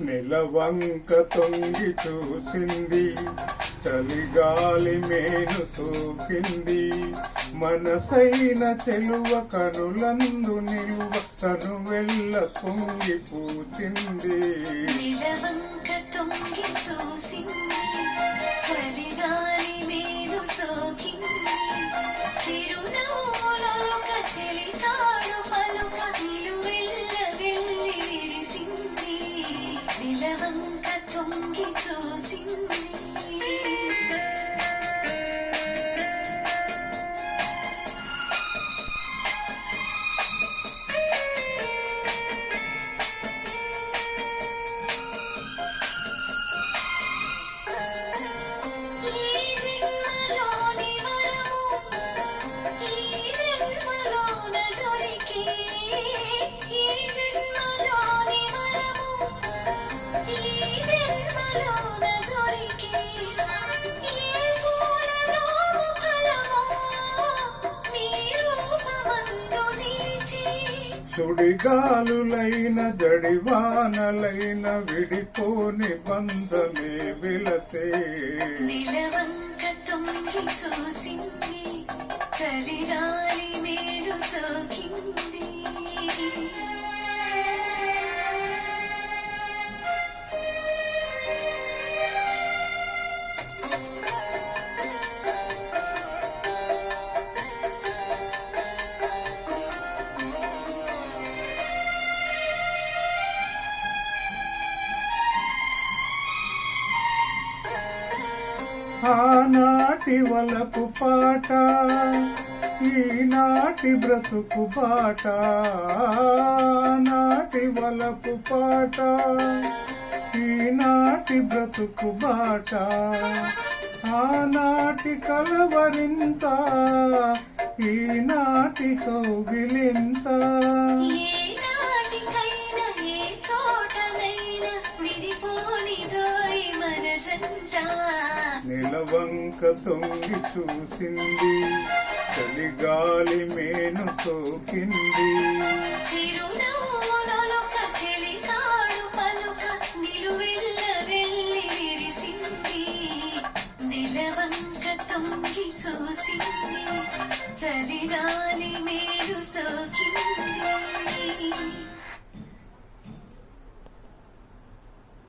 నెలవంక తొంగి చూసింది, చలిగాలి మేను సోకింది. మనసైన చెలువ కనులందు నిలువ తను వెళ్ళ పొంగి పూచింది. నెలవంక తొంగి చూసింది, చలిగాలి మేను సోకింది. చిరునవ్వులోక చెలితాడు పలుక నిలువెల్ల వెళ్ళి విరిసింది. నెలవంక తొంగి చూసింది. సుడిగాలులైన జడివానలైన విడిపోని బంధమే విలసే. నెలవంక తొంగి చూసింది, చలిగాలి మేను సోకింది. ఆనాటి వలపు పాట, ఈనాటి బ్రతుకు బాట. ఆనాటి వలపు పాట, ఈనాటి బ్రతుకు బాట. ఆనాటి కలవరింత, ఈనాటి కౌగిలింత. నెలవంక తొంగి చూసింది, చలిగాలి మేను సోకింది. చిరునవ్వులోక చెలితాడు పలుక నిలువెల్ల వెళ్ళి విరిసింది. నెలవంక తొంగి చూసింది, చలిగాలి మేను సోకింది.